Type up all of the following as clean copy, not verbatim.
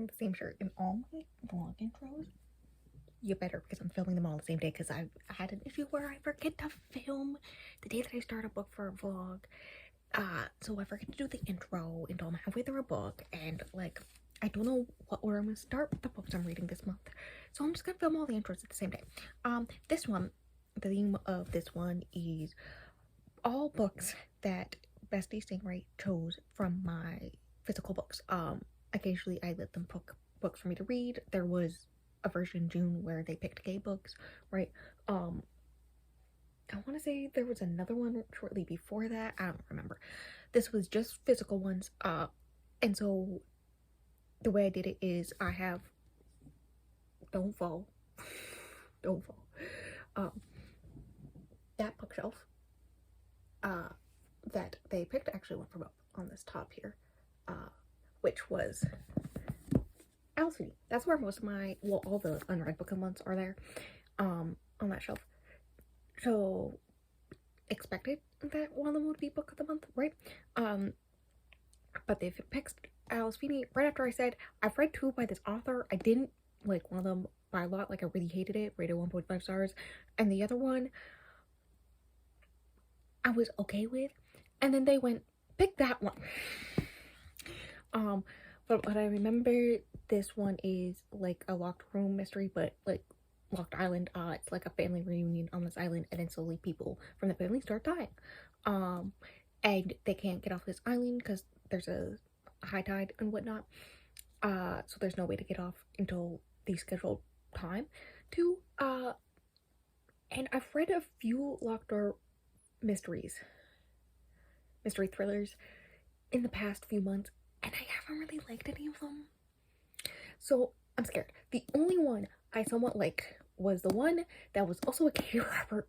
wearing the same shirt in all my vlog intros. You better, because I'm filming them all the same day, because I had an issue where I forget to film the day that I start a book for a vlog. So I forget to do the intro until I'm halfway through a book, and like, I don't know what order I'm gonna start with the books I'm reading this month. So I'm just gonna film all the intros at the same day. This one, the theme of this one is all books that Bestie Stingray chose from my physical books. Occasionally I let them pick books for me to read. There was a version in June where they picked gay books, right? I want to say there was another one shortly before that. I don't remember. This was just physical ones. And so the way I did it is I have don't fall, don't fall. That bookshelf that they picked actually went from up on this top here, which was Alfie. That's where most of my, well, all the unread book of months are there, on that shelf. So expected that one of them would be book of the month, right? But they picked Alice Feeney right after I said I've read two by this author. I didn't like one of them by a lot, like I really hated it, rated 1.5 stars, and the other one I was okay with, and then they went pick that one. But what I remember, this one is like a locked room mystery, but like locked island. It's like a family reunion on this island, and then slowly people from the family start dying, and they can't get off this island because there's a high tide and whatnot. So there's no way to get off until the scheduled time to. And I've read a few locked door mystery thrillers in the past few months, and I haven't really liked any of them. So I'm scared. The only one I somewhat liked was the one that was also a K rapper.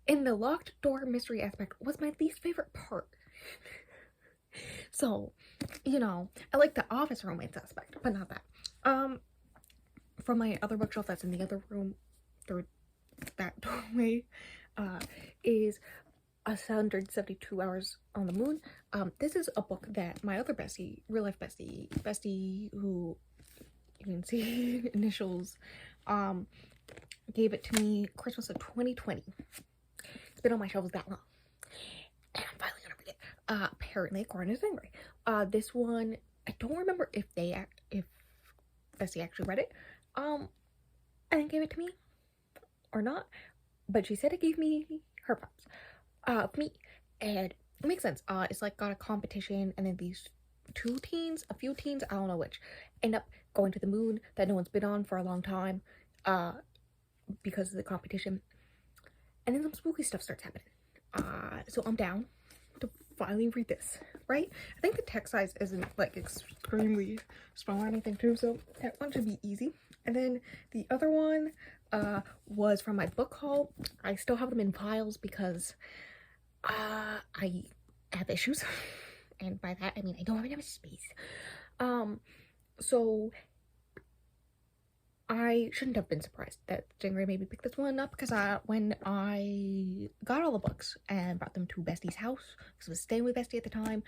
In the locked door mystery aspect was my least favorite part. So, you know, I like the office romance aspect, but not that. From my other bookshelf that's in the other room through that doorway, is 172 Hours on the Moon. This is a book that my other bestie, real life bestie who you can see initials, gave it to me Christmas of 2020. It's been on my shelves that long, and I'm finally gonna read it. Apparently, according to Stingray. This one, I don't remember if Bestie actually read it, and then gave it to me, or not, but she said it gave me her props. Me, and it makes sense. It's like got a competition, and then these a few teens, I don't know which, end up going to the moon that no one's been on for a long time, because of the competition, and then some spooky stuff starts happening. So I'm down to finally read this, right? I think the text size isn't like extremely small or anything too, so that one should be easy. And then the other one was from my book haul. I still have them in files because I have issues, and by that I mean I don't have enough space. So I shouldn't have been surprised that Stingray made me pick this one up, because when I got all the books and brought them to Bestie's house, because I was staying with Bestie at the time,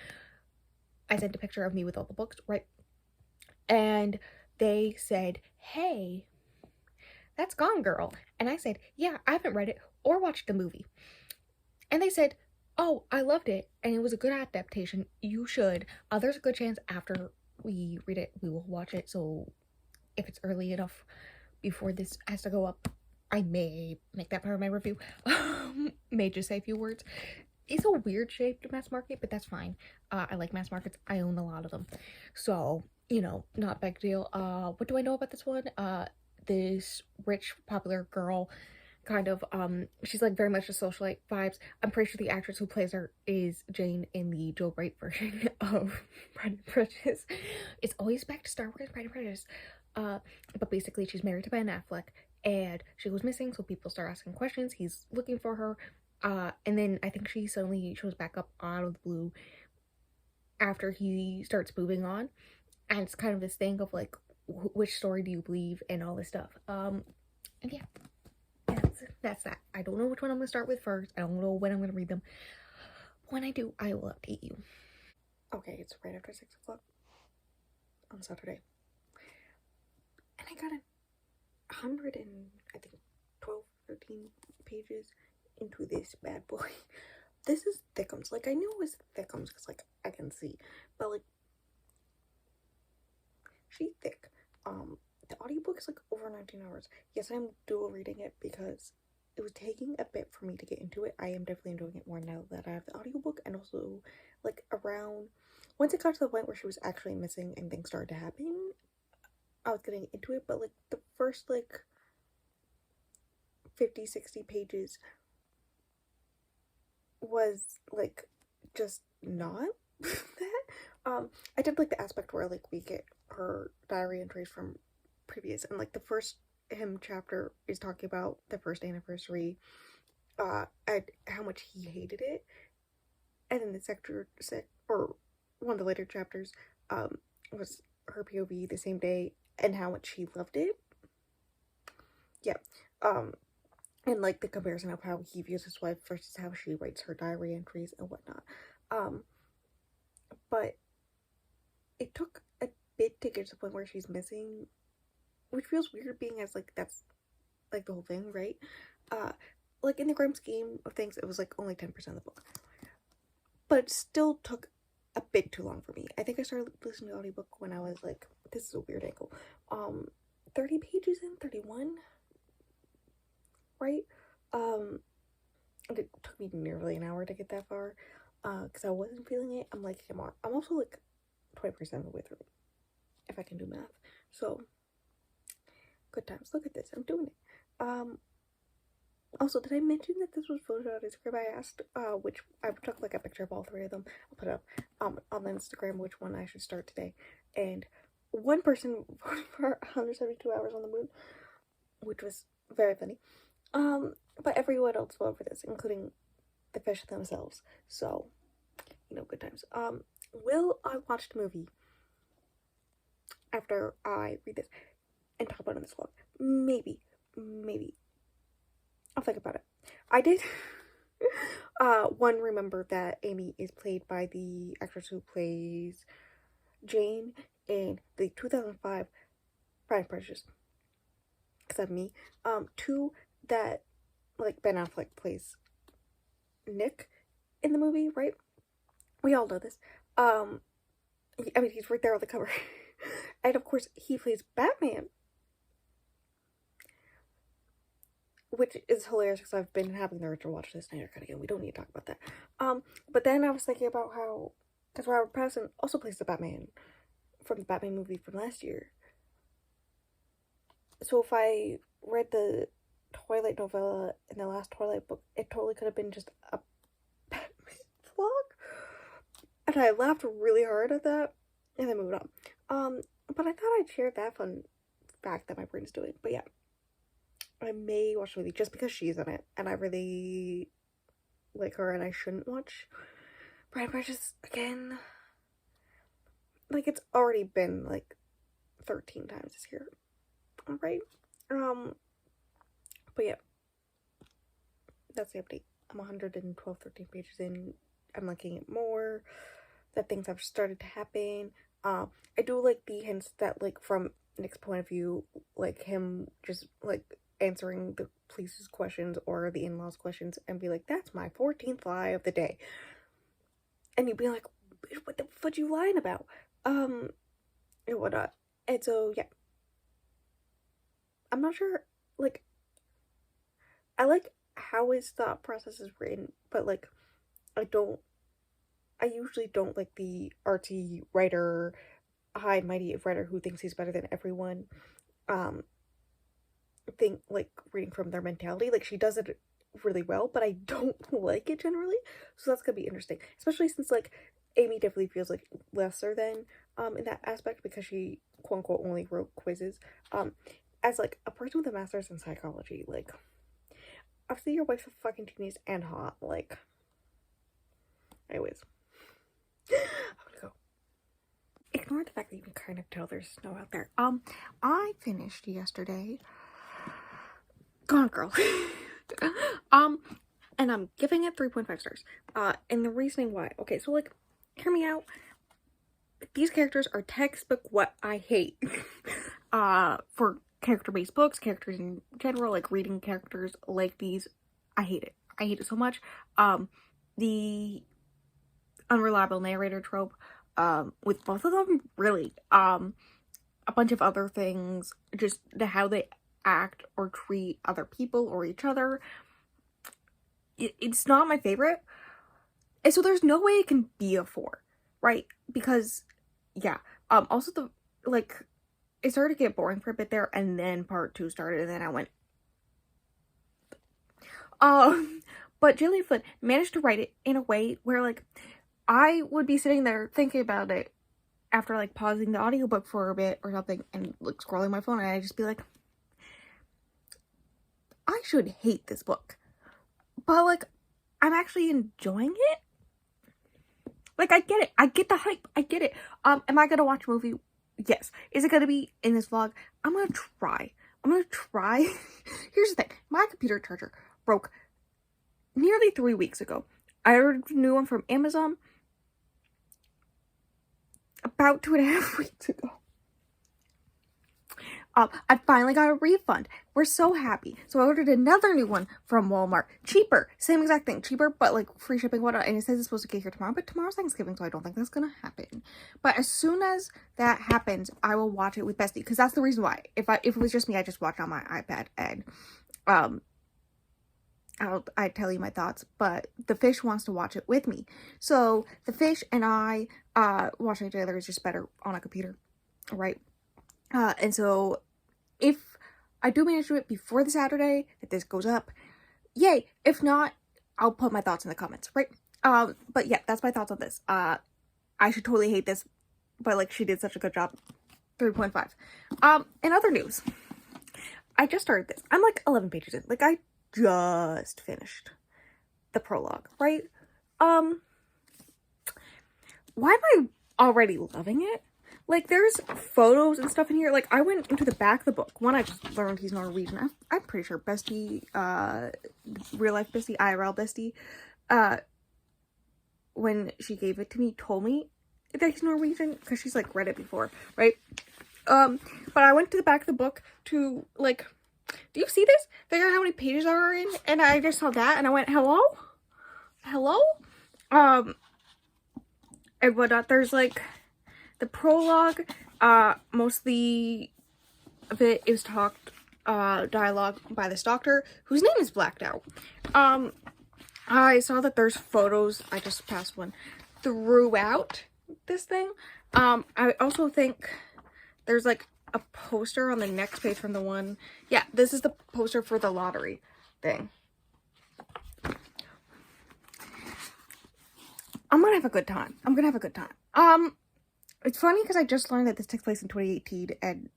I sent a picture of me with all the books, right? And they said, "Hey, that's Gone Girl." And I said, "Yeah, I haven't read it or watched the movie." And they said, "Oh, I loved it, and it was a good adaptation. You should. There's a good chance after we read it, we will watch it. So if it's early enough before this has to go up, I may make that part of my review." May just say a few words. It's a weird shaped mass market, but that's fine. I like mass markets. I own a lot of them. So, you know, not a big deal. What do I know about this one? This rich, popular girl, kind of, she's like very much a socialite vibes. I'm pretty sure the actress who plays her is Jane in the Joe Bright version of Pride and Prejudice. It's always back to Star Wars Pride and Prejudice. But basically she's married to Ben Affleck, and she goes missing, so people start asking questions. He's looking for her, and then I think she suddenly shows back up out of the blue after he starts moving on, and it's kind of this thing of like, which story do you believe, and all this stuff. And yeah, that's that. I don't know which one I'm gonna start with first. I don't know when I'm gonna read them. When I do, I will update you. Okay, it's right after 6 o'clock on Saturday. got 100 and I think 12, 13 pages into this bad boy. This is thickums. Like, I knew it was thickums because, like, I can see, but, like, she's thick. The audiobook is, like, over 19 hours. Yes, I'm dual reading it because it was taking a bit for me to get into it. I am definitely enjoying it more now that I have the audiobook, and also, like, around, once it got to the point where she was actually missing and things started to happen, I was getting into it, but, like, the first, like, 50, 60 pages was, like, just not that. I did like the aspect where, like, we get her diary entries from previous, and, like, the first chapter is talking about the first anniversary, and how much he hated it, and then the or one of the later chapters, was her POV the same day, and how much she loved it. Yeah. And, like, the comparison of how he views his wife versus how she writes her diary entries and whatnot. But it took a bit to get to the point where she's missing, which feels weird being as, like, that's, like, the whole thing, right? Like, in the grand scheme of things, it was, like, only 10% of the book. But it still took a bit too long for me. I think I started listening to the audiobook when I was, like, this is a weird angle. 30 pages in, 31? Right? It took me nearly an hour to get that far, because I wasn't feeling it. I'm like, come on. I'm also, like, 20% of the way through, if I can do math. So, good times. Look at this. I'm doing it. Also, did I mention that this was photo on Instagram? I asked, which, I took, like, a picture of all three of them. I'll put it up, on the Instagram, which one I should start today. And one person voted for 172 Hours on the Moon, which was very funny. But everyone else voted for this, including the fish themselves. So, you know, good times. Will I watch the movie after I read this and talk about it in this vlog? Maybe. I'll think about it. I did, remember that Amy is played by the actress who plays Jane in the 2005 Pride and Prejudice. Except me. 2, that, like, Ben Affleck plays Nick in the movie, right? We all know this. I mean, he's right there on the cover. And of course, he plays Batman. Which is hilarious because I've been having the urge to watch this Snyder Cut again. We don't need to talk about that. But then I was thinking about how, because Robert Pattinson also plays the Batman from the Batman movie from last year. So if I read the Twilight novella in the last Twilight book, it totally could have been just a Batman vlog. And I laughed really hard at that, and then moved on. But I thought I'd share that fun fact that my brain is doing. But yeah, I may watch the movie just because she's in it, and I really like her, and I shouldn't watch Pride and Prejudice again. Like, it's already been, like, 13 times this year. Alright? But yeah. That's the update. I'm 13 pages in. I'm liking it more. That things have started to happen. I do like the hints that, like, from Nick's point of view, like, him just, like, answering the police's questions or the in-laws' questions and be like, that's my 14th lie of the day. And you'd be like, what the fuck you lying about? And whatnot. And so, yeah. I'm not sure, like, I like how his thought process is written, but, like, I usually don't like the artsy writer, high and mighty writer who thinks he's better than everyone, like, reading from their mentality. Like, she does it really well, but I don't like it generally, so that's gonna be interesting, especially since, like, Amy definitely feels like lesser than, in that aspect, because she, quote-unquote, only wrote quizzes, as, like, a person with a master's in psychology, like, obviously your wife's a fucking genius and hot, like, anyways, I'm gonna go. Ignore the fact that you can kind of tell there's snow out there. I finished yesterday Gone Girl. And I'm giving it 3.5 stars. And the reasoning why. Okay, so, like, hear me out. These characters are textbook what I hate. For character-based books, characters in general, like reading characters like these. I hate it. I hate it so much. The unreliable narrator trope, with both of them, really. A bunch of other things, just how they act or treat other people or each other. It's not my favorite. And so there's no way it can be a 4, right? Because, yeah. Also the, like, it started to get boring for a bit there, and then part 2 started, and then I went, but Gillian Flynn managed to write it in a way where, like, I would be sitting there thinking about it after, like, pausing the audiobook for a bit or something and, like, scrolling my phone, and I'd just be like, I should hate this book. But, like, I'm actually enjoying it. Like, I get it. I get the hype. I get it. Am I gonna watch a movie? Yes. Is it gonna be in this vlog? I'm gonna try. Here's the thing. My computer charger broke nearly 3 weeks ago. I ordered a new one from Amazon about 2.5 weeks ago. I finally got a refund. We're so happy. So I ordered another new one from Walmart. Cheaper. Same exact thing. Cheaper, but like free shipping, whatnot. And it says it's supposed to get here tomorrow, but tomorrow's Thanksgiving, so I don't think that's gonna happen. But as soon as that happens, I will watch it with Bestie, because that's the reason why. If it was just me, I just watch on my iPad, and I'd tell you my thoughts, but the fish wants to watch it with me. So the fish and I watching it together is just better on a computer, right? And so if I do manage to do it before the Saturday that this goes up, yay. If not, I'll put my thoughts in the comments, right? But yeah, that's my thoughts on this. I should totally hate this, but like, she did such a good job. 3.5. In other news, I just started this. I'm like 11 pages in. Like, I just finished the prologue, right? Why am I already loving it? Like, there's photos and stuff in here. Like, I went into the back of the book. One, I just learned he's Norwegian. I'm pretty sure Bestie, real life Bestie, IRL Bestie, when she gave it to me, told me that he's Norwegian, because she's, like, read it before, right? But I went to the back of the book to, like, do you see this? Figure out how many pages are in, and I just saw that, and I went, hello? Hello? And whatnot. There's, like, the prologue, mostly of it is dialogue by this doctor, whose name is blacked out. I saw that there's photos, I just passed one, throughout this thing. I also think there's, like, a poster on the next page from the one, yeah, this is the poster for the lottery thing. I'm gonna have a good time. It's funny because I just learned that this takes place in 2018, and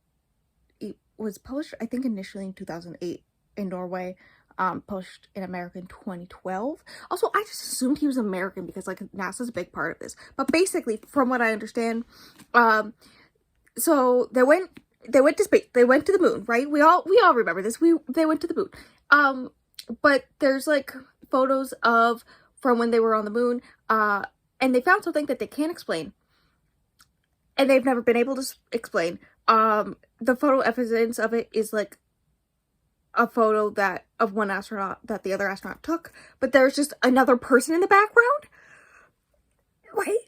it was published, I think, initially in 2008 in Norway, published in America in 2012. Also, I just assumed he was American because, like, NASA's a big part of this. But basically, from what I understand, so they went to space. They went to the moon, right? We all remember this. They went to the moon. But there's, like, photos of from when they were on the moon, and they found something that they can't explain, and they've never been able to explain. The photo evidence of it is, like, a photo of one astronaut that the other astronaut took, but there's just another person in the background, right?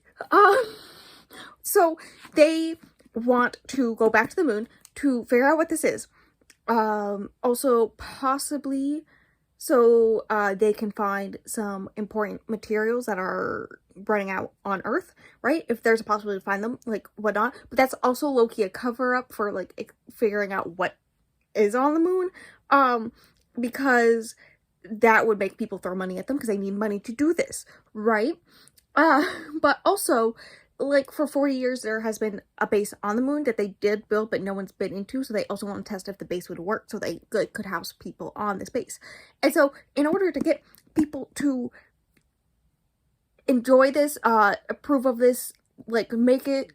So they want to go back to the moon to figure out what this is. Also, possibly so they can find some important materials that are running out on Earth, right? If there's a possibility to find them, like, whatnot. But that's also low-key a cover-up for, like, figuring out what is on the moon, because that would make people throw money at them because they need money to do this, right? But also, like, for 40 years, there has been a base on the moon that they did build, but no one's been into, so they also want to test if the base would work, so they could house people on this base. And so, in order to get people to enjoy this, approve of this, like, make it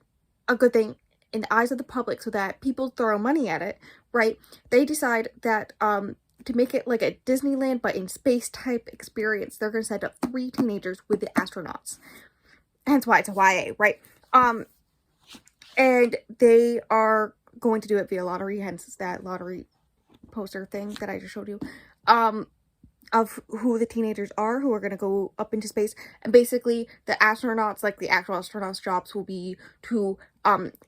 a good thing in the eyes of the public so that people throw money at it, right? They decide that, to make it like a Disneyland, but in space type experience, they're going to set up 3 teenagers with the astronauts. Hence why it's a YA, right? And they are going to do it via lottery, hence that lottery poster thing that I just showed you, of who the teenagers are who are going to go up into space. And basically the astronauts, like the actual astronauts' jobs will be to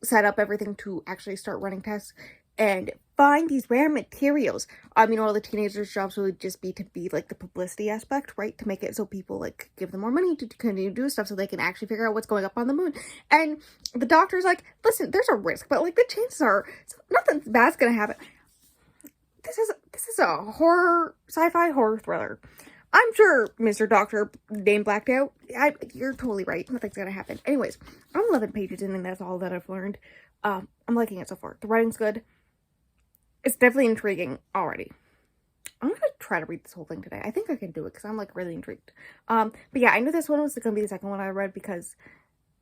set up everything to actually start running tests and find these rare materials. All the teenagers' jobs would just be to be like the publicity aspect, right? To make it so people like give them more money to continue to do stuff so they can actually figure out what's going up on the moon. And the doctor's like, listen, there's a risk, but like the chances are nothing bad's gonna happen. This is a horror, sci-fi horror thriller. I'm sure Mr. Doctor name blacked out. You're totally right. Nothing's gonna happen. Anyways, I'm 11 pages in and that's all that I've learned. I'm liking it so far. The writing's good. It's definitely intriguing already. I'm gonna try to read this whole thing today. I think I can do it because I'm like really intrigued. But yeah, I knew this one was gonna be the second one I read because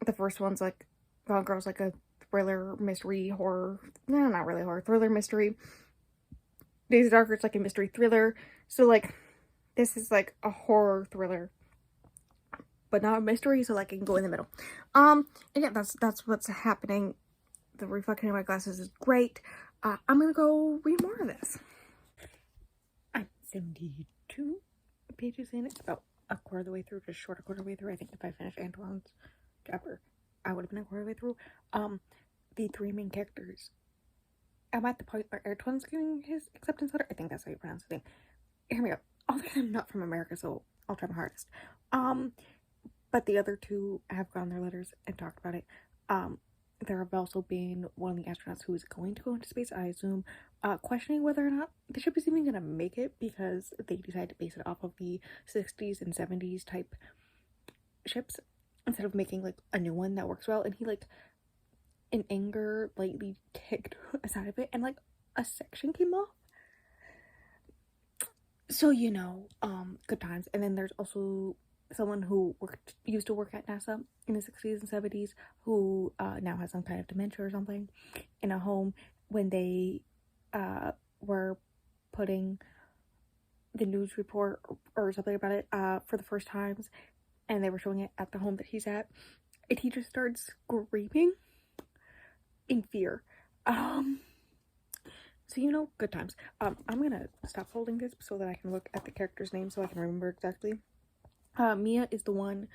the first one's like Gone Girl's like a thriller, mystery, horror. No, not really horror. Thriller, mystery. Days of Darker, it's like a mystery thriller. So like this is like a horror thriller, but not a mystery, so like I can go in the middle. And yeah, that's what's happening. The reflection in my glasses is great. I'm gonna go read more of this. I'm 72 pages in. It's about a quarter of the way through, just short a quarter of the way through. I think if I finish Antoine's chapter, I would have been a quarter of the way through. The three main characters. I'm at the point where Antoine's getting his acceptance letter. I think that's how you pronounce the name. Hear me out. Obviously, I'm not from America, so I'll try my hardest. But the other two have gotten their letters and talked about it. There have also been one of the astronauts who is going to go into space, I assume, questioning whether or not the ship is even going to make it because they decided to base it off of the 60s and 70s type ships instead of making like a new one that works well. And he like in anger lightly kicked a side of it and like a section came off. So good times. And then there's also someone who used to work at NASA in the 60s and 70s who now has some kind of dementia or something in a home when they were putting the news report or something about it for the first times, and they were showing it at the home that he's at, and he just starts screaming in fear. So good times. I'm gonna stop holding this so that I can look at the character's name so I can remember exactly. Mia is the one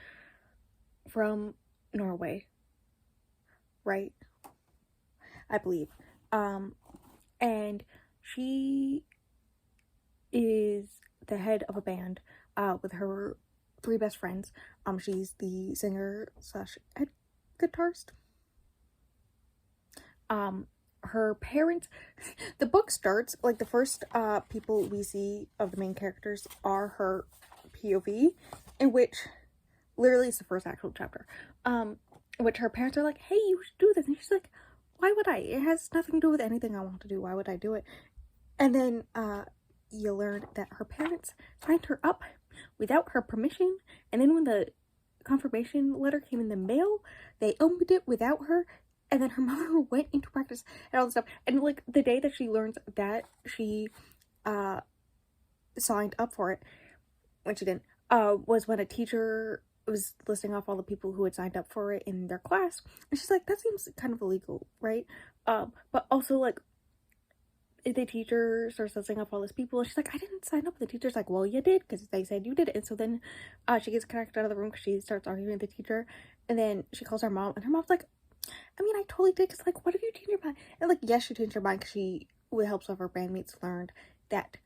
from Norway, right? I believe. And she is the head of a band with her three best friends. She's the singer / head guitarist. Her parents, the book starts like the first people we see of the main characters are her POV, in which literally it's the first actual chapter, which her parents are like, hey, you should do this, and she's like, why would I? It has nothing to do with anything I want to do. Why would I do it? And then you learn that her parents signed her up without her permission, and then when the confirmation letter came in the mail, they opened it without her. And then her mother went into practice and all this stuff. And like the day that she learns that she signed up for it, when she didn't, was when a teacher was listing off all the people who had signed up for it in their class. And she's like, that seems kind of illegal, right? But also like the teacher starts listing off all these people. And she's like, I didn't sign up. The teacher's like, well, you did because they said you did. And so then she gets kicked out of the room because she starts arguing with the teacher. And then she calls her mom, and her mom's like, I mean, I totally did, because, like, what if you change your mind? And, like, yes, she changed her mind, because she, with the help of her bandmates, learned that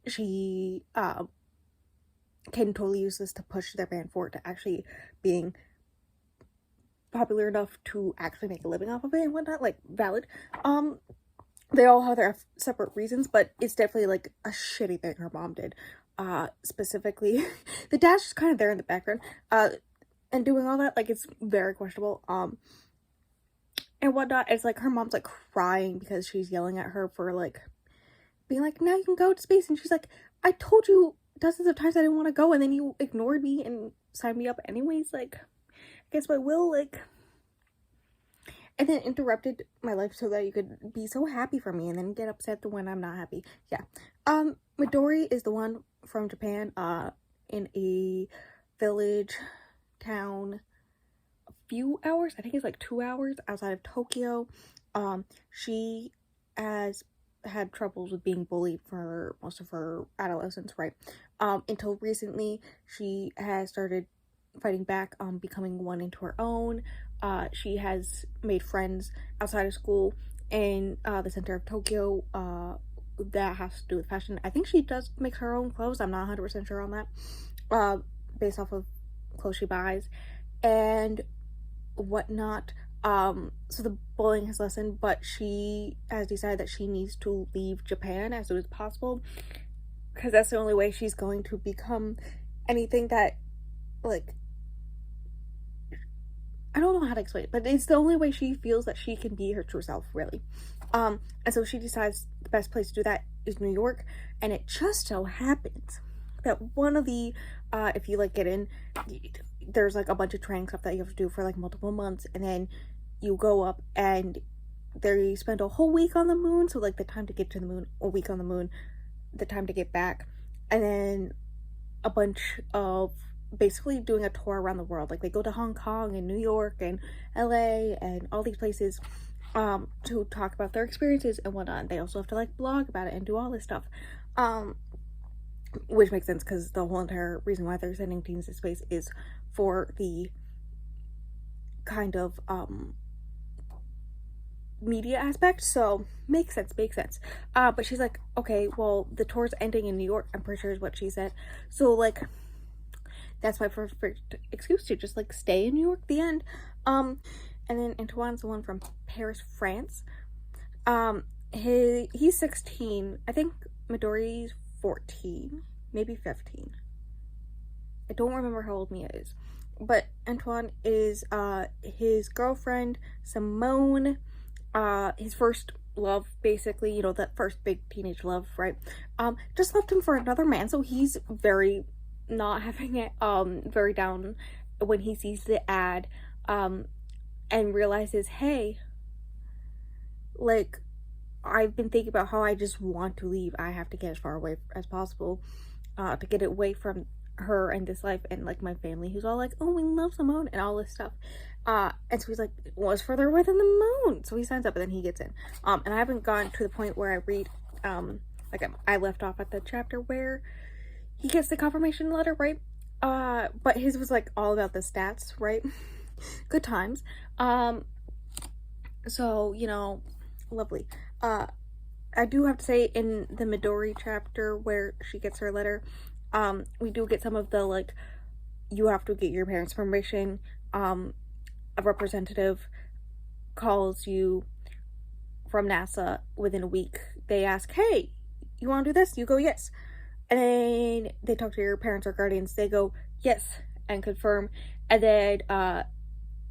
she, can totally use this to push their band forward to actually being popular enough to actually make a living off of it and whatnot, like, valid. They all have their separate reasons, but it's definitely, like, a shitty thing her mom did. Specifically, the dad's just kind of there in the background, and doing all that, like, it's very questionable, and whatnot. It's like her mom's like crying because she's yelling at her for like being like, now you can go to space, and she's like, I told you dozens of times I didn't want to go, and then you ignored me and signed me up anyways, like, against my will, like, and then interrupted my life so that you could be so happy for me and then get upset when I'm not happy. Yeah. Midori is the one from Japan, in a village, town, few hours, I think it's like 2 hours outside of Tokyo. She has had troubles with being bullied for most of her adolescence, right? Until recently, she has started fighting back, becoming one into her own. She has made friends outside of school in the center of Tokyo. That has to do with fashion. I think she does make her own clothes. I'm not 100% sure on that. Based off of clothes she buys and whatnot. So the bullying has lessened, but she has decided that she needs to leave Japan as soon as possible, because that's the only way she's going to become anything that, like, I don't know how to explain it, but it's the only way she feels that she can be her true self, really. And so she decides the best place to do that is New York, and it just so happens that one of the, if you, like, get in, there's, like, a bunch of training stuff that you have to do for, like, multiple months, and then you go up, and they spend a whole week on the moon, so, like, the time to get to the moon, a week on the moon, the time to get back, and then a bunch of basically doing a tour around the world. Like, they go to Hong Kong and New York and LA and all these places to talk about their experiences and whatnot. They also have to, like, blog about it and do all this stuff, which makes sense because the whole entire reason why they're sending teens to space is for the kind of media aspect, so makes sense. But she's like, okay, well, the tour's ending in New York, I'm pretty sure is what she said, so, like, that's my perfect excuse to just, like, stay in New York, the end. And then Antoine's the one from Paris, France. He's 16. I think Midori's 14, maybe 15. I don't remember how old Mia is. But Antoine is his girlfriend, Simone, his first love, basically, you know, that first big teenage love, right? Just left him for another man, so he's very not having it, very down when he sees the ad, and realizes, hey, like, I've been thinking about how I just want to leave. I have to get as far away as possible, to get away from her and this life and, like, my family, who's all like, oh, we love Simone and all this stuff. And so he's like, well, it's further away than the moon. So he signs up and then he gets in. And I haven't gotten to the point where I read, like, I left off at the chapter where he gets the confirmation letter, right? But his was, like, all about the stats, right? Good times. So, you know, lovely. I do have to say, in the Midori chapter where she gets her letter, we do get some of the, like, you have to get your parents' permission. A representative calls you from NASA within a week. They ask, hey, you want to do this? You go, yes. And then they talk to your parents or guardians. They go, yes, and confirm. And then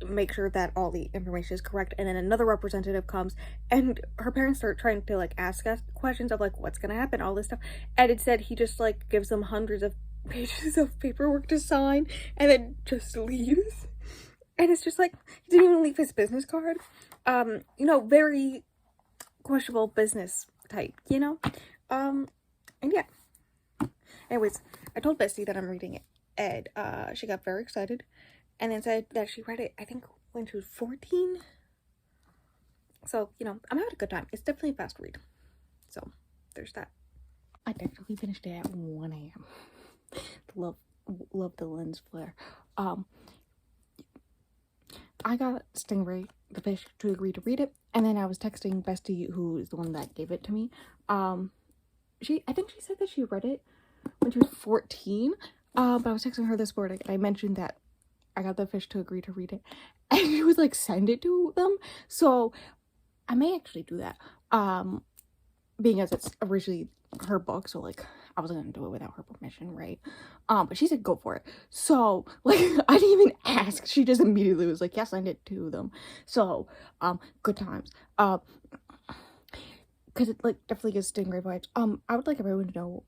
make sure that all the information is correct. And then another representative comes, and her parents start trying to, like, ask us questions of, like, what's gonna happen, all this stuff. And instead, he just, like, gives them hundreds of pages of paperwork to sign, and then just leaves. And it's just like, he didn't even leave his business card. You know, very questionable business type, you know? And yeah. Anyways, I told Bestie that I'm reading it, and she got very excited, and then said that she read it, I think, when she was 14. So, you know, I'm having a good time. It's definitely a fast read. So, there's that. I definitely finished it at 1 a.m. Love the lens flare. I got Stingray, the fish, to agree to read it, and then I was texting Bestie, who is the one that gave it to me. I think she said that she read it when she was 14, but I was texting her this morning, and I mentioned that I got the fish to agree to read it, and she was like, send it to them. So I may actually do that, being as it's originally her book, so, like, I wasn't gonna do it without her permission, right? But she said go for it. So, like, I didn't even ask. She just immediately was like, yeah, send it to them. So, good times. Because it, like, definitely gives Stingray vibes. I would like everyone to know,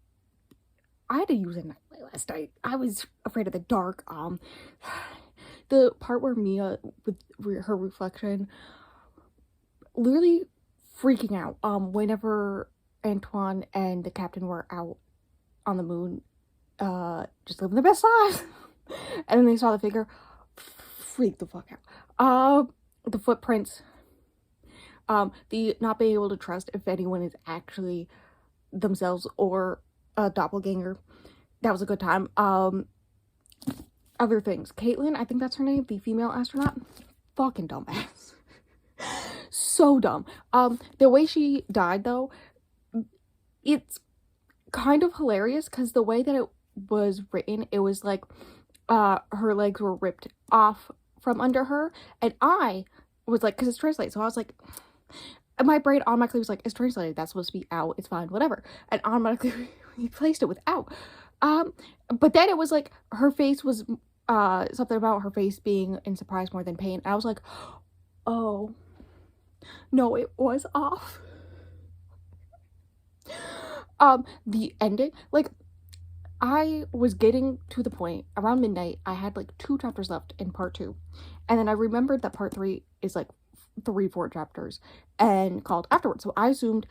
I had to use a nightlight last night. I was afraid of the dark. The part where Mia, with her reflection, literally freaking out, whenever Antoine and the captain were out on the moon, just living their best lives, and then they saw the figure, freaked the fuck out. The footprints, the not being able to trust if anyone is actually themselves or a doppelganger. That was a good time. Other things. Caitlin, I think that's her name, the female astronaut. Fucking dumbass. So dumb. The way she died, though, it's kind of hilarious because the way that it was written, it was like her legs were ripped off from under her, and I was like, because it's translated, so I was like, my brain automatically was like, it's translated, that's supposed to be out, it's fine, whatever, and automatically replaced it with out. But then it was like her face was something about her face being in surprise more than pain, and I was like, oh no, it was off. The ending, like, I was getting to the point around midnight. I had like 2 chapters left in part 2, and then I remembered that part 3 is like 3-4 chapters and called afterwards. So I assumed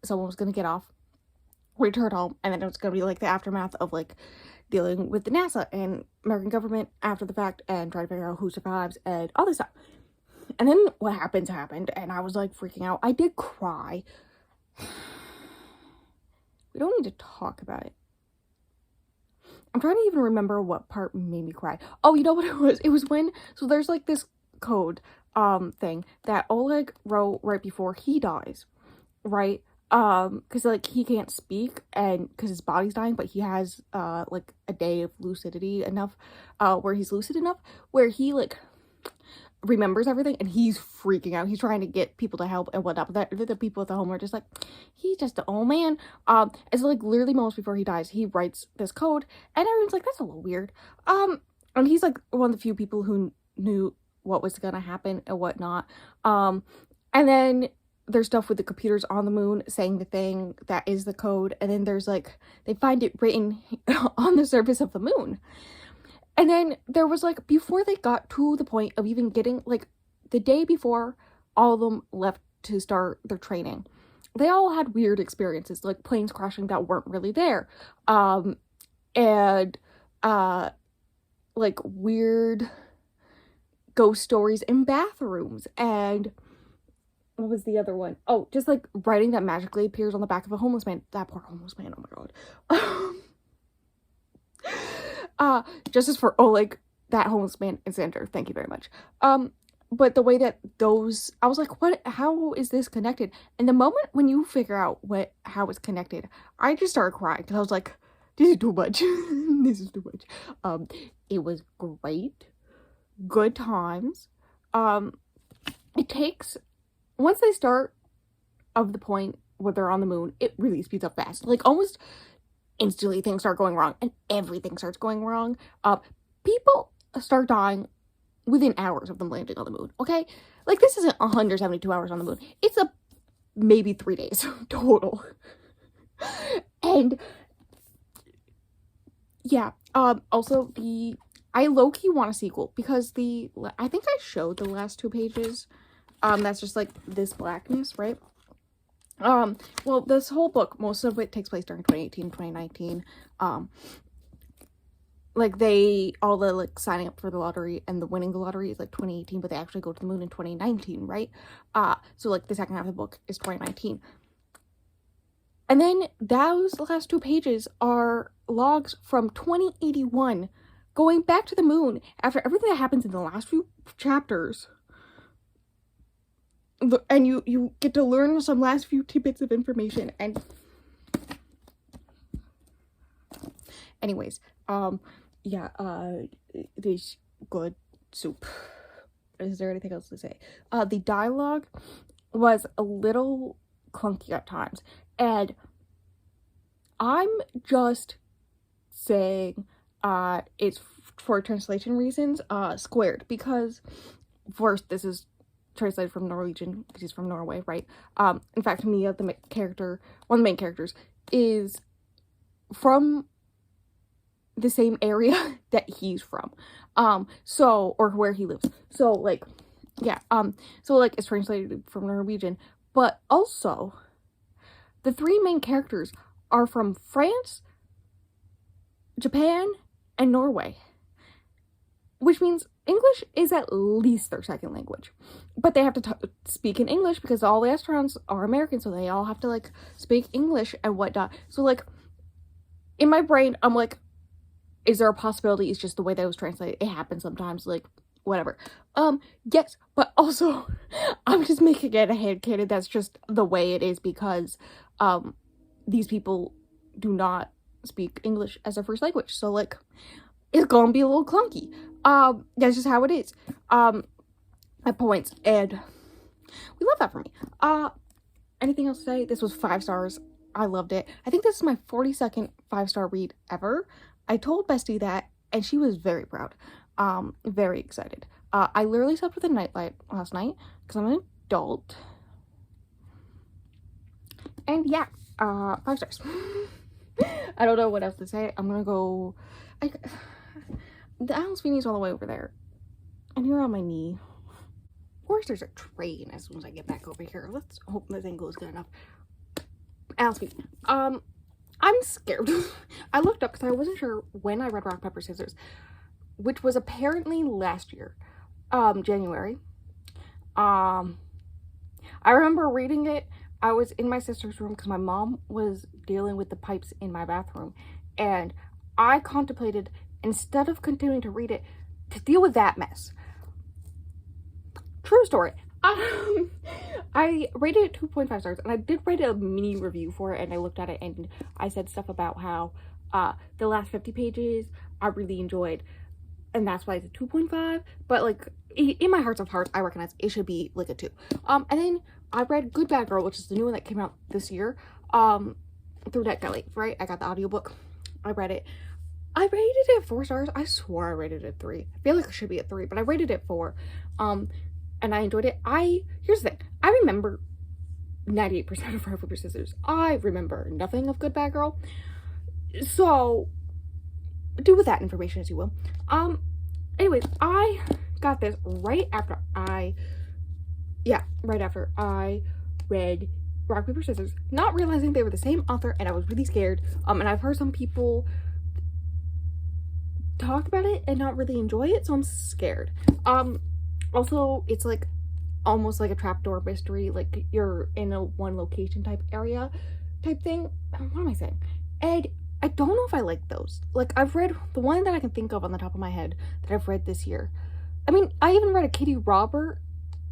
someone was gonna get off, return home, and then it was gonna be like the aftermath of like dealing with the NASA and American government after the fact and trying to figure out who survives and all this stuff. And then what happened, and I was like freaking out. I did cry. We don't need to talk about it. I'm trying to even remember what part made me cry. Oh, you know what it was? It was when, so there's like this code thing that Oleg wrote right before he dies, right? Because like he can't speak and because his body's dying, but he has like a day of lucidity enough, where he's lucid enough where he like remembers everything, and he's freaking out. He's trying to get people to help and whatnot, but the people at the home are just like, he's just an old man. And so like literally moments before he dies, he writes this code, and everyone's like, that's a little weird. And he's like one of the few people who knew what was gonna happen and whatnot. And then there's stuff with the computers on the moon saying the thing that is the code, and then there's like, they find it written on the surface of the moon. And then there was like, before they got to the point of even getting, like, the day before all of them left to start their training, they all had weird experiences, like planes crashing that weren't really there. And like weird ghost stories in bathrooms. And what was the other one? Oh, just like writing that magically appears on the back of a homeless man. That poor homeless man, oh my god. Justice for Oleg, that homeless man, and Xander. Thank you very much. But the way that those, I was like, what, how is this connected? And the moment when you figure out how it's connected, I just started crying because I was like, this is too much. This is too much. It was great. Good times. It takes, once they start of the point where they're on the moon, it really speeds up fast. Like almost instantly things start going wrong and everything starts going wrong. People start dying within hours of them landing on the moon, okay? Like, this isn't 172 hours on the moon. It's maybe 3 days total. And yeah, also I low-key want a sequel because I think I showed the last 2 pages. That's just like this blackness, right? Well, this whole book, most of it takes place during 2018, 2019. Like all the like signing up for the lottery and the winning the lottery is like 2018, but they actually go to the moon in 2019, right? So like the second half of the book is 2019. And then those last 2 pages are logs from 2081, going back to the moon after everything that happens in the last few chapters. And you get to learn some last few tidbits of information. And anyways, yeah, this good soup. Is there anything else to say? The dialogue was a little clunky at times, and I'm just saying it's for translation reasons squared, because first, this is translated from Norwegian because he's from Norway, right? In fact, Mia, one of the main characters, is from the same area that he's from, or where he lives. So like, yeah, so like it's translated from Norwegian, but also the 3 main characters are from France, Japan, and Norway. which means English is at least their second language. But they have to speak in English because all the astronauts are American, so they all have to, like, speak English and whatnot. So, like, in my brain, I'm like, is there a possibility it's just the way that it was translated? It happens sometimes, like, whatever. Yes, but also, I'm just making it a headcanon. That's just the way it is because, these people do not speak English as their first language. So, like, it's gonna be a little clunky. That's just how it is. At points, and we love that for me. Anything else to say? This was 5 stars. I loved it. I think this is my 42nd 5-star read ever. I told Bestie that, and she was very proud. Very excited. I literally slept with a nightlight last night, because I'm an adult. And yeah, 5 stars. I don't know what else to say. I'm gonna go... the Alan Sweeney's all the way over there. And you're on my knee. Of course there's a train as soon as I get back over here. Let's hope this angle is good enough. Alan Sweeney. I'm scared. I looked up because I wasn't sure when I read Rock, Paper, Scissors, which was apparently last year. January. I remember reading it. I was in my sister's room because my mom was dealing with the pipes in my bathroom, and I contemplated, instead of continuing to read it, to deal with that mess. True story. I rated it 2.5 stars, and I did write a mini review for it, and I looked at it, and I said stuff about how the last 50 pages I really enjoyed, and that's why it's a 2.5, but, like, in my hearts of hearts, I recognize it should be, like, a 2. And then I read Good Bad Girl, which is the new one that came out this year, through NetGalley, right? I got the audiobook. I read it. I rated it 4 stars. I swore I rated it 3. I feel like it should be at 3, but I rated it 4. And I enjoyed it. Here's the thing. I remember 98% of Rock, Paper, Scissors. I remember nothing of Good Bad Girl. So, do with that information as you will. Anyways, I got this right after I read Rock, Paper, Scissors, not realizing they were the same author, and I was really scared. And I've heard some people talk about it and not really enjoy it, so I'm scared. Also, it's like almost like a trapdoor mystery, like you're in a one location type area type thing. What am I saying? And I don't know if I like those. Like, I've read the one that I can think of on the top of my head that I've read this year. I mean, I even read a Kitty Robber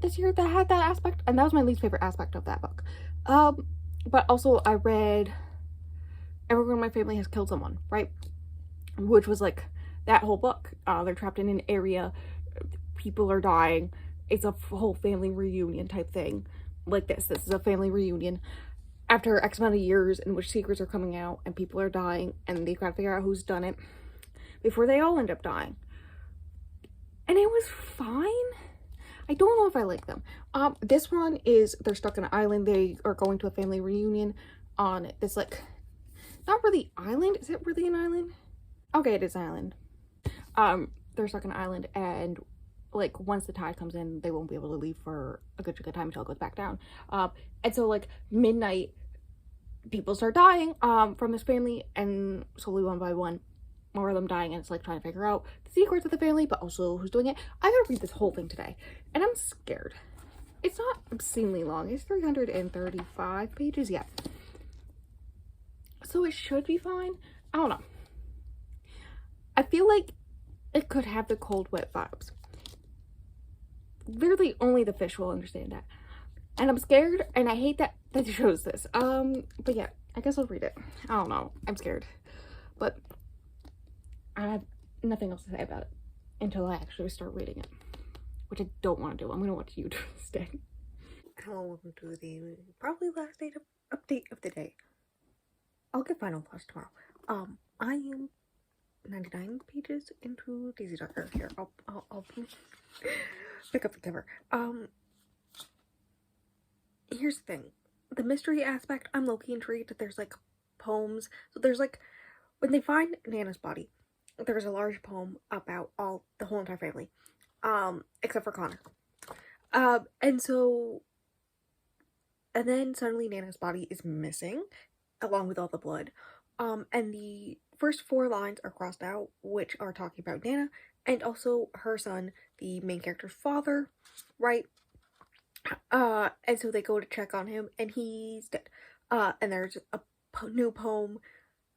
this year that had that aspect, and that was my least favorite aspect of that book. But also I read Everyone in My Family Has Killed Someone, right? Which was like that whole book. They're trapped in an area, people are dying, it's a whole family reunion type thing. Like this is a family reunion after X amount of years in which secrets are coming out and people are dying, and they've got to figure out who's done it before they all end up dying. And it was fine. I don't know if I like them. This one is, they're stuck on an island. They are going to a family reunion on this, like, not really island. Is it really an island? Okay, it is an island. They're stuck on an island, and, like, once the tide comes in, they won't be able to leave for a good chunk of time until it goes back down. And so, like, midnight, people start dying, from this family, and slowly one by one, more of them dying, and it's like trying to figure out the secrets of the family, but also who's doing it. I gotta read this whole thing today, and I'm scared. It's not obscenely long. It's 335 pages, yeah. So it should be fine. I don't know. I feel like it could have the cold, wet vibes. Literally only the fish will understand that. And I'm scared, and I hate that it shows this. But yeah, I guess I'll read it. I don't know. I'm scared. But I have nothing else to say about it until I actually start reading it, which I don't want to do. I'm going to watch you instead. Hello, welcome to the probably last update of the day. I'll get final thoughts tomorrow. I am 99 pages into Daisy Ducker. Here, I'll pick up the cover. Here's the thing. The mystery aspect, I'm low-key intrigued that there's, like, poems. So there's, like, when they find Nana's body, there's a large poem about the whole entire family, except for Connor. And then suddenly Nana's body is missing, along with all the blood. And the first 4 lines are crossed out, which are talking about Nana and also her son, the main character's father, right? And so they go to check on him, and he's dead. And there's a new poem.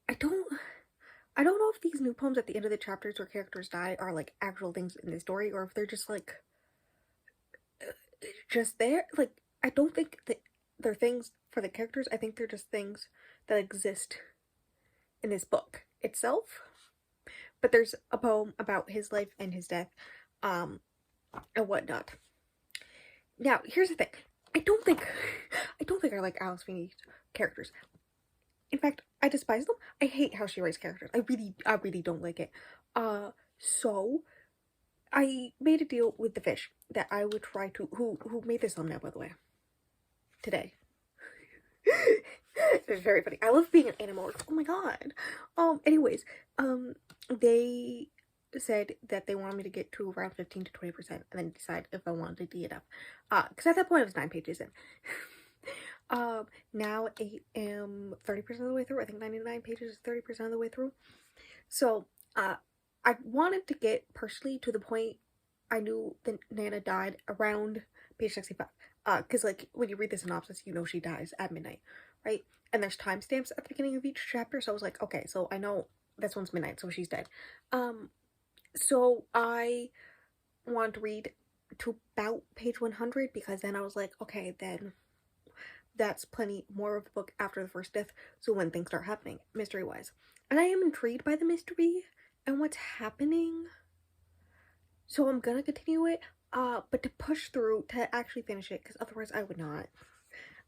I don't know if these new poems at the end of the chapters where characters die are like actual things in the story, or if they're just like just there. Like, I don't think that they're things for the characters. I think they're just things that exist in this book itself. But there's a poem about his life and his death, and whatnot. Now, here's the thing. I don't think I like Alice Feeney's characters. In fact, I despise them. I hate how she writes characters. I really don't like it. So I made a deal with the fish that I would try to who made this thumbnail, by the way. Today. It's very funny. I love being an Animorphs. Oh my god. Anyways, they said that they wanted me to get to around 15 to 20% and then decide if I wanted to D it up. Because at that point I was 9 pages in. Now I am 30% of the way through. I think 99 pages is 30% of the way through. So, I wanted to get personally to the point I knew that Nana died around page 65. Because like when you read the synopsis, you know she dies at midnight, right? And there's timestamps at the beginning of each chapter, so I was like, okay, so I know this one's midnight, so she's dead. So I wanted to read to about page 100 because then I was like, okay, then that's plenty more of the book after the first death, so when things start happening, mystery-wise. And I am intrigued by the mystery and what's happening, so I'm gonna continue it, but to push through, to actually finish it, because otherwise I would not.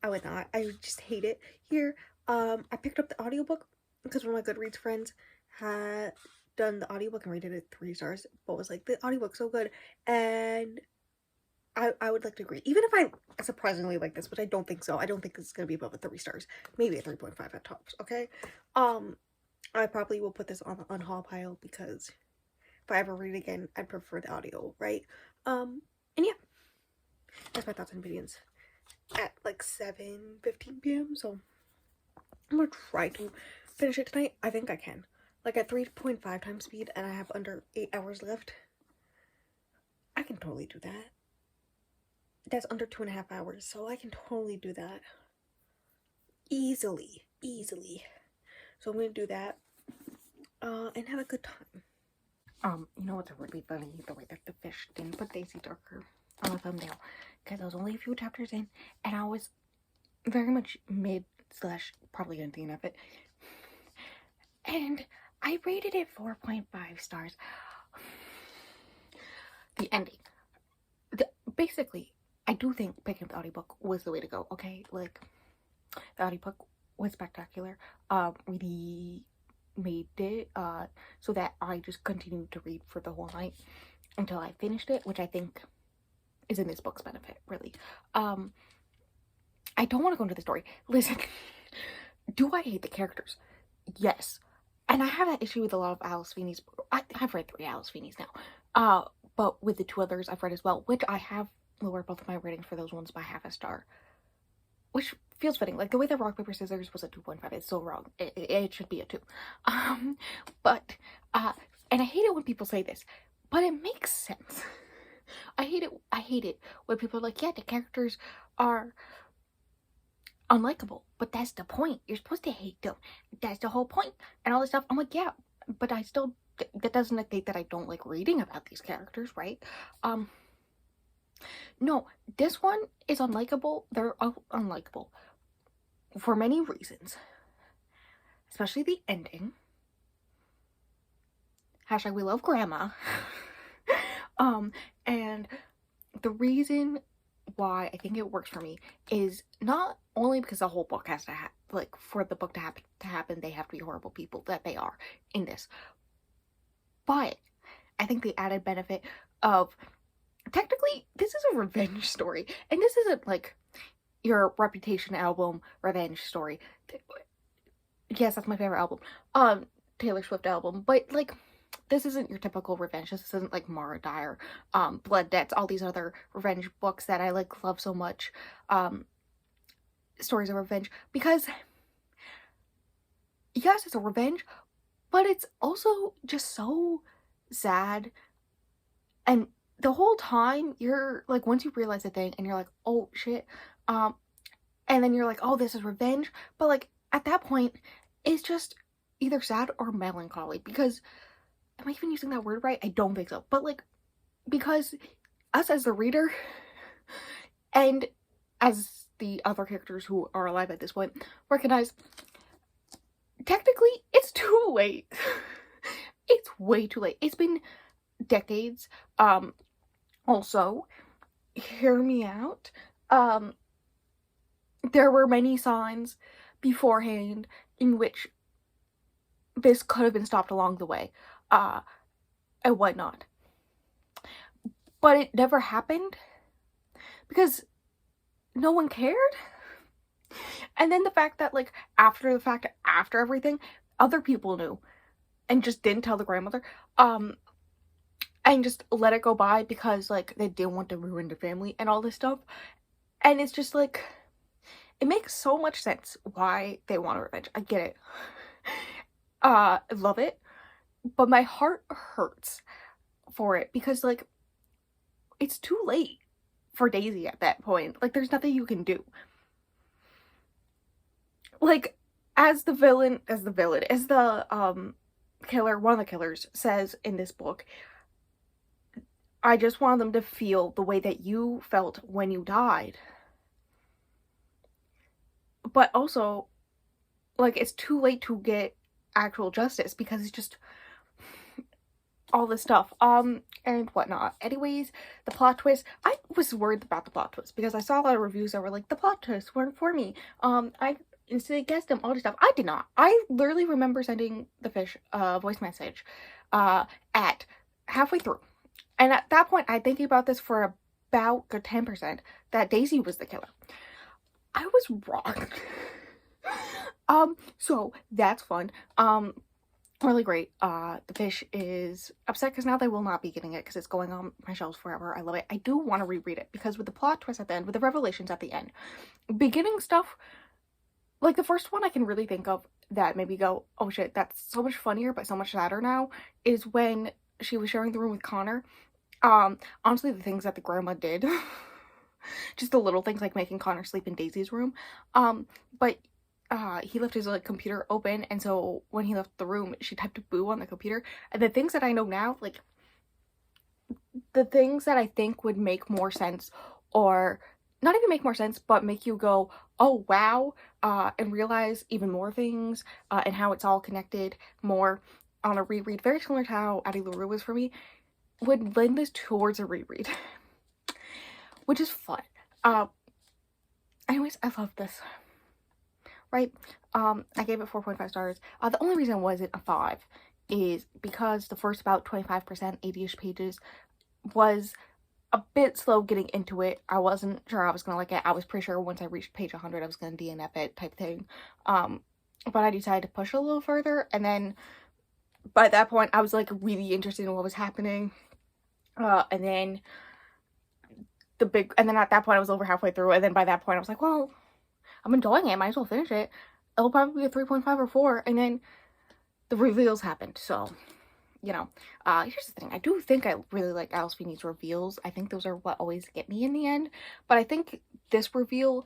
I would just hate it. Here, I picked up the audiobook, because one of my Goodreads friends had done the audiobook and rated it 3 stars, but was like, the audiobook's so good, and I would like to agree. Even if I surprisingly like this, which I don't think so. I don't think this is going to be above a 3 stars. Maybe a 3.5 at tops, okay? I probably will put this on the unhaul pile because if I ever read it again, I'd prefer the audio, right? And yeah. That's my thoughts and opinions at like 7:15 p.m. So I'm going to try to finish it tonight. I think I can. Like at 3.5 times speed and I have under 8 hours left. I can totally do that. That's under 2.5 hours, so I can totally do that. Easily. So I'm gonna do that, and have a good time. You know what's really funny? The way that the fish didn't put Daisy Darker on the thumbnail, because I was only a few chapters in, and I was very much mid / probably ending of it, and I rated it 4.5 stars. The ending. Basically, I do think picking up the audiobook was the way to go, okay? Like, the audiobook was spectacular. Really made it so that I just continued to read for the whole night until I finished it, which I think is in this book's benefit, really. I don't want to go into the story. Listen, do I hate the characters? Yes. And I have that issue with a lot of Alice Feeney's. I've read 3 Alice Feeney's now. But with the 2 others I've read as well, which I have lowered both of my ratings for those ones by half a star, which feels fitting. Like the way that Rock Paper Scissors was a 2.5, it's so wrong. It should be a 2. And I hate it when people say this, but it makes sense. I hate it when people are like, yeah, the characters are unlikable, but that's the point. You're supposed to hate them. That's the whole point, and all this stuff. I'm like, yeah, but I still. That doesn't negate that I don't like reading about these characters, right? No, this one is unlikable. They're unlikable for many reasons, especially the ending. # we love grandma. And the reason why I think it works for me is not only because the whole book has to like for the book to happen, they have to be horrible people, that they are in this. But I think the added benefit of, technically, this is a revenge story. And this isn't like your Reputation album revenge story. Yes, that's my favorite album. Taylor Swift album. But like, this isn't your typical revenge. This isn't like Mara Dyer, Blood Debts, all these other revenge books that I like love so much. Stories of revenge. Because, yes, it's a revenge, but it's also just so sad. And the whole time you're like, once you realize the thing and you're like, oh shit, um, and then you're like, oh, this is revenge. But like at that point, it's just either sad or melancholy because am I even using that word right? I don't think so. But like because us as the reader and as the other characters who are alive at this point recognize technically it's too late. It's way too late. It's been decades. Also, hear me out. There were many signs beforehand in which this could have been stopped along the way, and whatnot. But it never happened because no one cared. And then the fact that, like, after the fact, after everything, other people knew and just didn't tell the grandmother, and just let it go by because, like, they didn't want to ruin their family and all this stuff. And it's just, like, it makes so much sense why they want revenge. I get it. I love it. But my heart hurts for it because, like, it's too late for Daisy at that point. Like, there's nothing you can do. Like, as the killer, one of the killers says in this book, I just wanted them to feel the way that you felt when you died. But also, like, it's too late to get actual justice because it's just all this stuff, and whatnot. Anyways, the plot twist, I was worried about the plot twist because I saw a lot of reviews that were like, the plot twists weren't for me. I instantly guessed them, all this stuff. I did not. I literally remember sending the fish a voice message, at halfway through. And at that point, I thinking about this for about 10% that Daisy was the killer. I was wrong. So that's fun. Really great. The fish is upset because now they will not be getting it because it's going on my shelves forever. I love it. I do want to reread it because with the plot twist at the end, with the revelations at the end, beginning stuff, like the first one I can really think of that made me go, oh shit, that's so much funnier but so much sadder now, is when she was sharing the room with Connor. Honestly, the things that the grandma did, just the little things like making Connor sleep in Daisy's room, but he left his like computer open, and so when he left the room she typed boo on the computer. And the things that I know now, like the things that I think would make more sense, or not even make more sense but make you go, oh wow, and realize even more things, and how it's all connected more on a reread, very similar to how Addie LaRue was for me, would lend this towards a reread, which is fun. Anyways, I love this. Right? I gave it 4.5 stars. The only reason it wasn't a 5 is because the first about 25%, 80-ish pages, was a bit slow getting into it. I wasn't sure I was gonna like it. I was pretty sure once I reached page 100 I was gonna DNF it type thing. But I decided to push a little further, and then by that point I was like really interested in what was happening. And then at that point I was over halfway through, and then by that point I was like, well, I'm enjoying it, might as well finish it. It'll probably be a 3.5 or 4, and then the reveals happened, so, you know. Here's the thing, I do think I really like Alice Feeney's reveals. I think those are what always get me in the end, but I think this reveal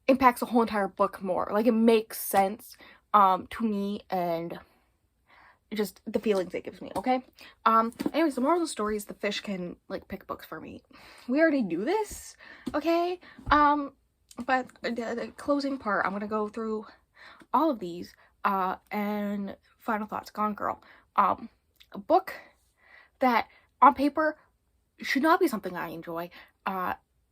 impacts the whole entire book more. Like, it makes sense, to me, and just the feelings it gives me, okay? Anyways, the moral of the story is the fish can, like, pick books for me. We already do this, okay? But the closing part, I'm gonna go through all of these, and final thoughts. Gone Girl. A book that, on paper, should not be something I enjoy.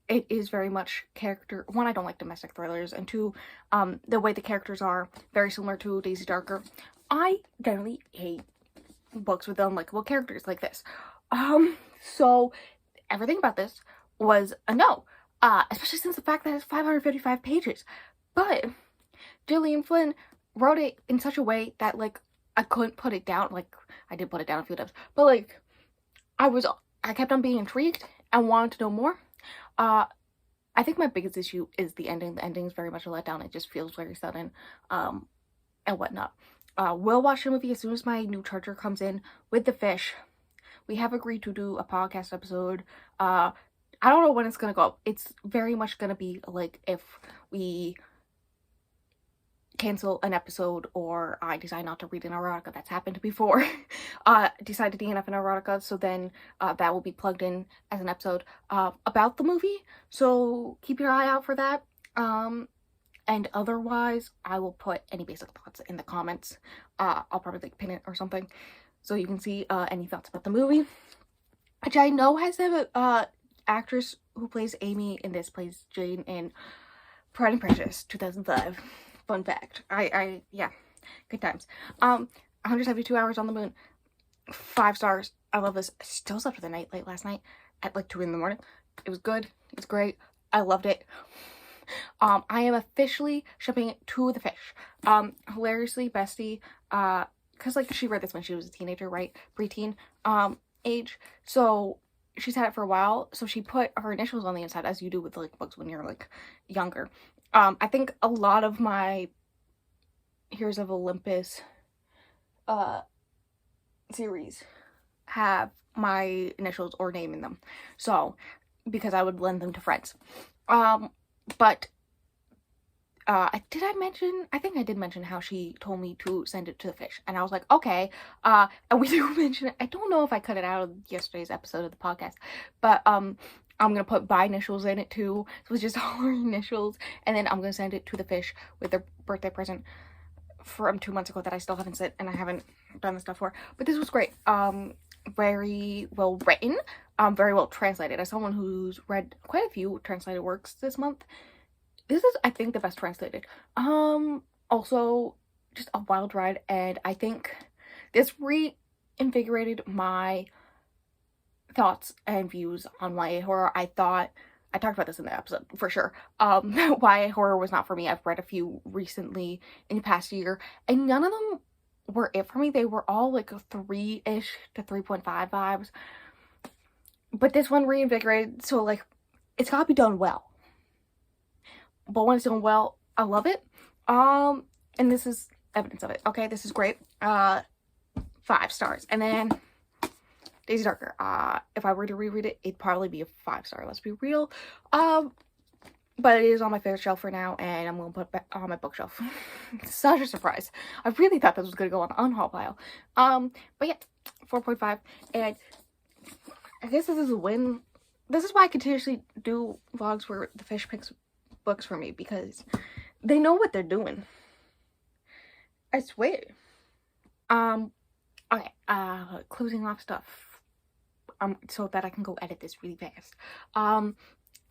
It is very much character... One, I don't like domestic thrillers, and two, the way the characters are very similar to Daisy Darker. I generally hate books with unlikable characters like this. So everything about this was a no. Especially since the fact that it's 555 pages. But Gillian Flynn wrote it in such a way that, like, I couldn't put it down. Like, I did put it down a few times, but, like, I kept on being intrigued and wanted to know more. I think my biggest issue is the ending. The ending is very much a letdown. It just feels very sudden, and whatnot. We'll watch the movie as soon as my new charger comes in with the fish. We have agreed to do a podcast episode. I don't know when it's gonna go up. It's very much gonna be like if we cancel an episode or I decide not to read an erotica. That's happened before. Decide to DNF an erotica, so then that will be plugged in as an episode about the movie. So keep your eye out for that. And otherwise, I will put any basic thoughts in the comments. I'll probably like pin it or something so you can see any thoughts about the movie, which I know has the actress who plays Amy in this plays Jane in Pride and Prejudice 2005. Fun fact. Yeah, good times. 172 hours on the moon, 5 stars. I love this. I still slept for the night late last night at like 2 in the morning. It was good. It was great. I loved it. I am officially shipping to the fish. Hilariously, bestie, because like she read this when she was a teenager, right? Preteen, age. So she's had it for a while. So she put her initials on the inside, as you do with like books when you're like younger. I think a lot of my Heroes of Olympus series have my initials or name in them. So, because I would lend them to friends. But did I mention? I think I did mention how she told me to send it to the fish, and I was like, okay. And we do mention it. I don't know if I cut it out of yesterday's episode of the podcast, but I'm gonna put my initials in it too, so it's just all our initials, and then I'm gonna send it to the fish with their birthday present from 2 months ago that I still haven't sent, and I haven't done the stuff for. But this was great. Very well written, very well translated. As someone who's read quite a few translated works this month, this is, I think, the best translated. Also, just a wild ride, and I think this reinvigorated my thoughts and views on YA horror. I talked about this in the episode for sure. YA horror was not for me. I've read a few recently in the past year, and none of them were it for me. They were all like a 3-ish to 3.5 vibes. But this one reinvigorated, so like it's gotta be done well. But when it's done well, I love it. And this is evidence of it. Okay, this is great. 5 stars. And then Daisy Darker. If I were to reread it, it'd probably be a 5-star. Let's be real. But it is on my favorite shelf for now, and I'm gonna put it back on my bookshelf. Such a surprise. I really thought this was gonna go on the unhaul pile. But yeah, 4.5. And I guess this is a win. This is why I continuously do vlogs where the fish picks books for me, because they know what they're doing. I swear. Okay, closing off stuff. So that I can go edit this really fast.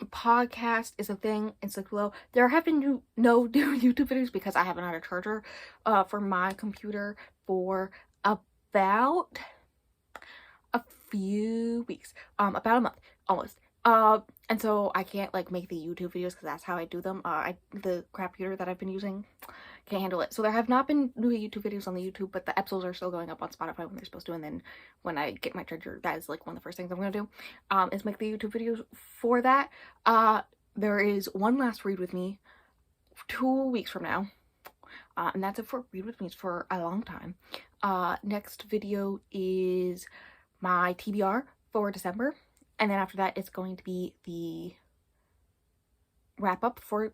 Podcast is a thing. It's like below. There have been no new YouTube videos because I haven't had a charger for my computer for about a few weeks. About a month almost. And so I can't like make the YouTube videos because that's how I do them. The crap computer that I've been using can't handle it. So there have not been new YouTube videos on the YouTube, but the episodes are still going up on Spotify when they're supposed to. And then when I get my charger, that is like one of the first things I'm gonna do, is make the YouTube videos for that. There is one last read with me 2 weeks from now. And that's it for read with me for a long time. Next video is my TBR for December. And then after that, it's going to be the wrap up for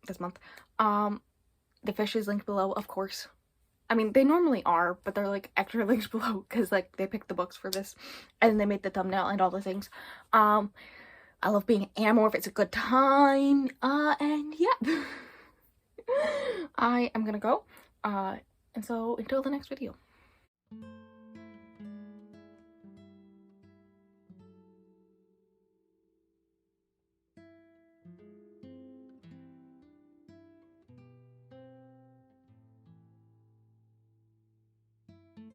this month. The fish is linked below, of course. I mean, they normally are, but they're like extra links below because like they picked the books for this and they made the thumbnail and all the things. I love being an Animorph. It's a good time. And yeah, I am gonna go. And so until the next video.